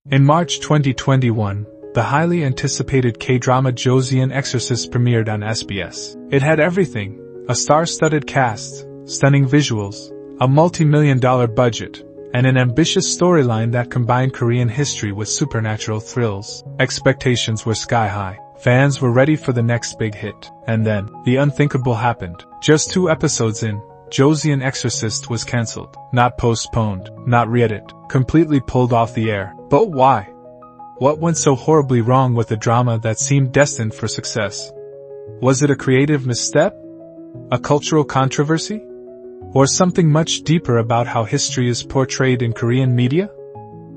In March 2021, the highly anticipated K-drama Joseon Exorcist premiered on SBS. It had everything: a star-studded cast, stunning visuals, a multi-million-dollar budget, and an ambitious storyline that combined Korean history with supernatural thrills. Expectations were sky-high. Fans were ready for the next big hit. And then, the unthinkable happened. Just 2 episodes in, Joseon Exorcist was cancelled. Not postponed, not re-edited, completely pulled off the air. But why? What went so horribly wrong with a drama that seemed destined for success? Was it a creative misstep? A cultural controversy? Or something much deeper about how history is portrayed in Korean media?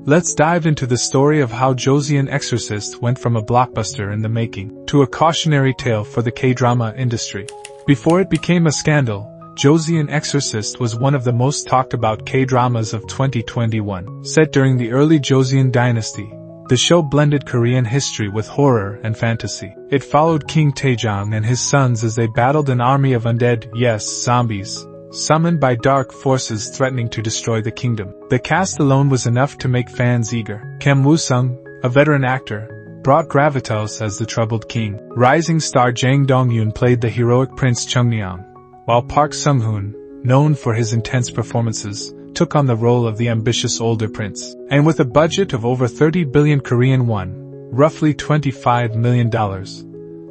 Let's dive into the story of how Joseon Exorcist went from a blockbuster in the making to a cautionary tale for the K-drama industry. Before it became a scandal, Joseon Exorcist was one of the most talked about K-dramas of 2021. Set during the early Joseon dynasty, the show blended Korean history with horror and fantasy. It followed King Taejong and his sons as they battled an army of undead, yes, zombies, summoned by dark forces threatening to destroy the kingdom. The cast alone was enough to make fans eager. Kim Woo-sung, a veteran actor, brought gravitas as the troubled king. Rising star Jang Dong-yoon played the heroic Prince Cheongryong, while Park Sung-hoon, known for his intense performances, took on the role of the ambitious older prince. And with a budget of over 30 billion Korean won, roughly $25 million,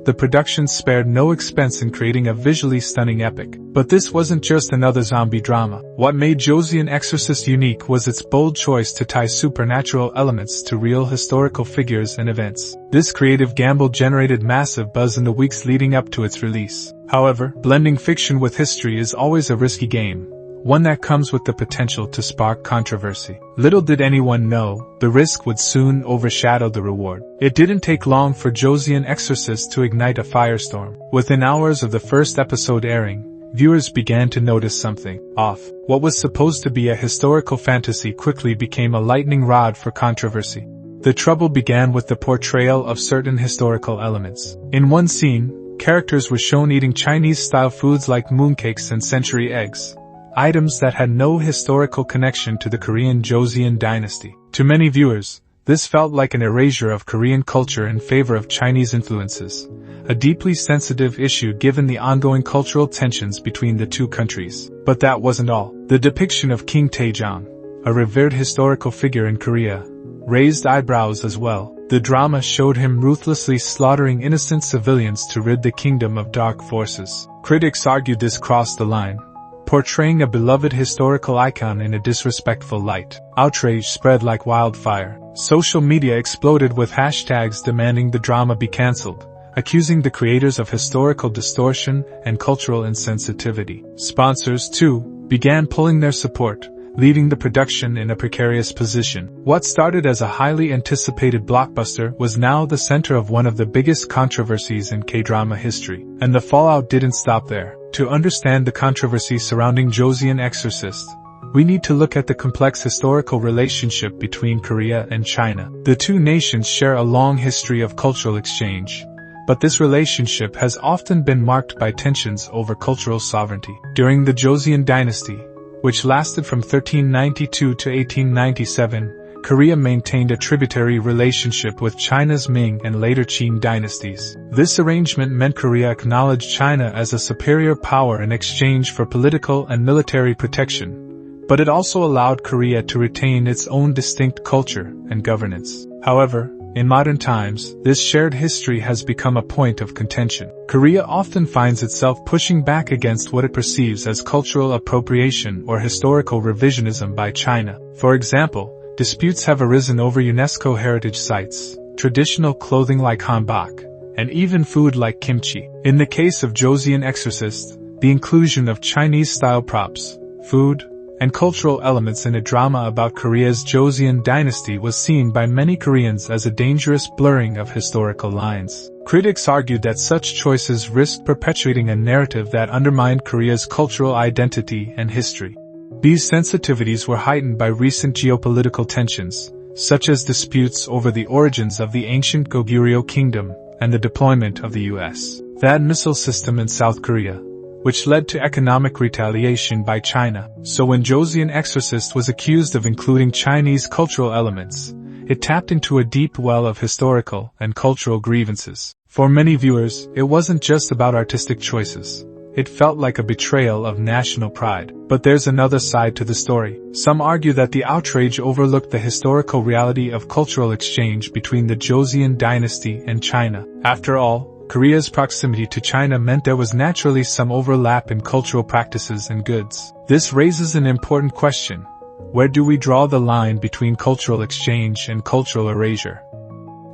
the production spared no expense in creating a visually stunning epic. But this wasn't just another zombie drama. What made Joseon Exorcist unique was its bold choice to tie supernatural elements to real historical figures and events. This creative gamble generated massive buzz in the weeks leading up to its release. However, blending fiction with history is always a risky game, one that comes with the potential to spark controversy. Little did anyone know, the risk would soon overshadow the reward. It didn't take long for Joseon Exorcist to ignite a firestorm. Within hours of the first episode airing, viewers began to notice something off. What was supposed to be a historical fantasy quickly became a lightning rod for controversy. The trouble began with the portrayal of certain historical elements. In one scene, characters were shown eating Chinese-style foods like mooncakes and century eggs, items that had no historical connection to the Korean Joseon dynasty. To many viewers, this felt like an erasure of Korean culture in favor of Chinese influences, a deeply sensitive issue given the ongoing cultural tensions between the two countries. But that wasn't all. The depiction of King Taejong, a revered historical figure in Korea, raised eyebrows as well. The drama showed him ruthlessly slaughtering innocent civilians to rid the kingdom of dark forces. Critics argued this crossed the line, portraying a beloved historical icon in a disrespectful light. Outrage spread like wildfire. Social media exploded with hashtags demanding the drama be cancelled, accusing the creators of historical distortion and cultural insensitivity. Sponsors, too, began pulling their support, leaving the production in a precarious position. What started as a highly anticipated blockbuster was now the center of one of the biggest controversies in K-drama history. And the fallout didn't stop there. To understand the controversy surrounding Joseon Exorcist, we need to look at the complex historical relationship between Korea and China. The two nations share a long history of cultural exchange, but this relationship has often been marked by tensions over cultural sovereignty. During the Joseon dynasty, which lasted from 1392 to 1897, Korea maintained a tributary relationship with China's Ming and later Qing dynasties. This arrangement meant Korea acknowledged China as a superior power in exchange for political and military protection, but it also allowed Korea to retain its own distinct culture and governance. However, in modern times, this shared history has become a point of contention. Korea often finds itself pushing back against what it perceives as cultural appropriation or historical revisionism by China. For example, disputes have arisen over UNESCO heritage sites, traditional clothing like hanbok, and even food like kimchi. In the case of Joseon Exorcist, the inclusion of Chinese-style props, food, and cultural elements in a drama about Korea's Joseon dynasty was seen by many Koreans as a dangerous blurring of historical lines. Critics argued that such choices risked perpetuating a narrative that undermined Korea's cultural identity and history. These sensitivities were heightened by recent geopolitical tensions, such as disputes over the origins of the ancient Goguryeo kingdom and the deployment of the U.S. THAAD missile system in South Korea, which led to economic retaliation by China. So when Joseon Exorcist was accused of including Chinese cultural elements, It tapped into a deep well of historical and cultural grievances. For many viewers, it wasn't just about artistic choices. It felt like a betrayal of national pride. But there's another side to the story. Some argue that the outrage overlooked the historical reality of cultural exchange between the Joseon dynasty and China. After all, Korea's proximity to China meant there was naturally some overlap in cultural practices and goods. This raises an important question. Where do we draw the line between cultural exchange and cultural erasure?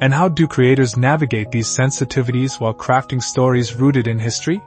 And how do creators navigate these sensitivities while crafting stories rooted in history?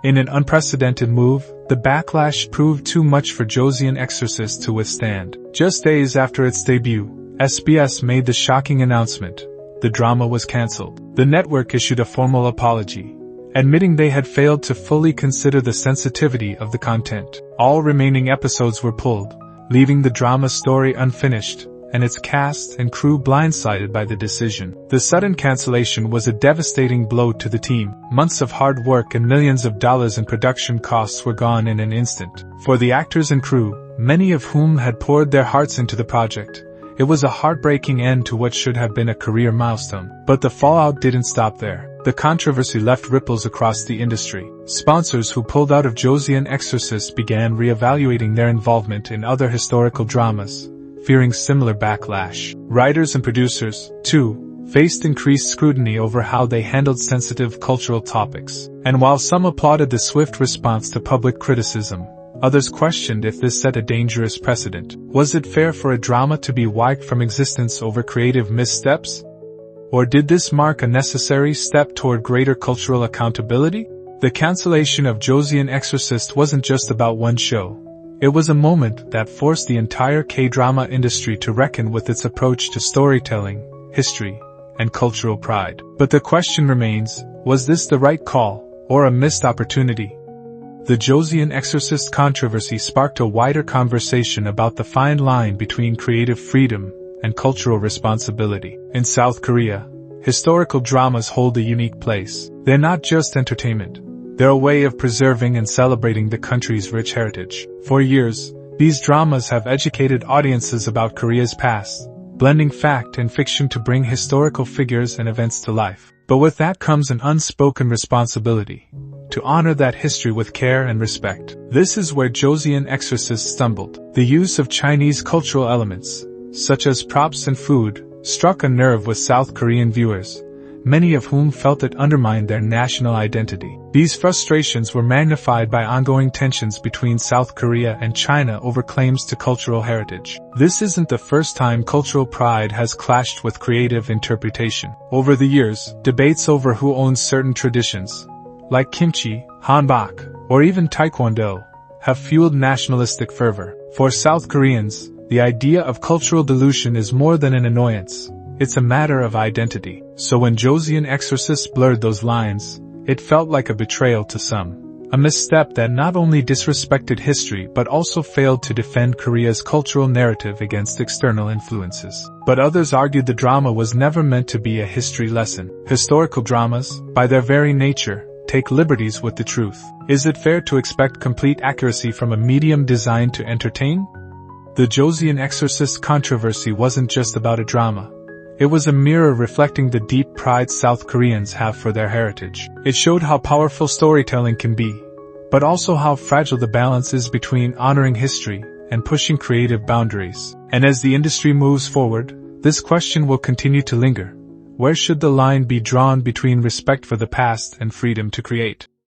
In an unprecedented move, the backlash proved too much for Joseon Exorcist to withstand. Just days after its debut, SBS made the shocking announcement: the drama was cancelled. The network issued a formal apology, admitting they had failed to fully consider the sensitivity of the content. All remaining episodes were pulled, leaving the drama story unfinished, and its cast and crew blindsided by the decision. The sudden cancellation was a devastating blow to the team. Months of hard work and millions of dollars in production costs were gone in an instant. For the actors and crew, many of whom had poured their hearts into the project, it was a heartbreaking end to what should have been a career milestone. But the fallout didn't stop there. The controversy left ripples across the industry. Sponsors who pulled out of Joseon Exorcist began reevaluating their involvement in other historical dramas, fearing similar backlash. Writers and producers, too, faced increased scrutiny over how they handled sensitive cultural topics. And while some applauded the swift response to public criticism, others questioned if this set a dangerous precedent. Was it fair for a drama to be wiped from existence over creative missteps? Or did this mark a necessary step toward greater cultural accountability? The cancellation of Joseon Exorcist wasn't just about one show. It was a moment that forced the entire K-drama industry to reckon with its approach to storytelling, history, and cultural pride. But the question remains, was this the right call, or a missed opportunity? The Joseon Exorcist controversy sparked a wider conversation about the fine line between creative freedom and cultural responsibility. In South Korea, historical dramas hold a unique place. They're not just entertainment. They're a way of preserving and celebrating the country's rich heritage. For years, these dramas have educated audiences about Korea's past, blending fact and fiction to bring historical figures and events to life. But with that comes an unspoken responsibility: to honor that history with care and respect. This is where Joseon Exorcist stumbled. The use of Chinese cultural elements, such as props and food, struck a nerve with South Korean viewers, many of whom felt it undermined their national identity. These frustrations were magnified by ongoing tensions between South Korea and China over claims to cultural heritage. This isn't the first time cultural pride has clashed with creative interpretation. Over the years, debates over who owns certain traditions, like kimchi, hanbok, or even taekwondo, have fueled nationalistic fervor. For South Koreans, the idea of cultural dilution is more than an annoyance. It's a matter of identity. So when Joseon Exorcist blurred those lines, it felt like a betrayal to some. A misstep that not only disrespected history but also failed to defend Korea's cultural narrative against external influences. But others argued the drama was never meant to be a history lesson. Historical dramas, by their very nature, take liberties with the truth. Is it fair to expect complete accuracy from a medium designed to entertain? The Joseon Exorcist controversy wasn't just about a drama. It was a mirror reflecting the deep pride South Koreans have for their heritage. It showed how powerful storytelling can be, but also how fragile the balance is between honoring history and pushing creative boundaries. And as the industry moves forward, this question will continue to linger. Where should the line be drawn between respect for the past and freedom to create?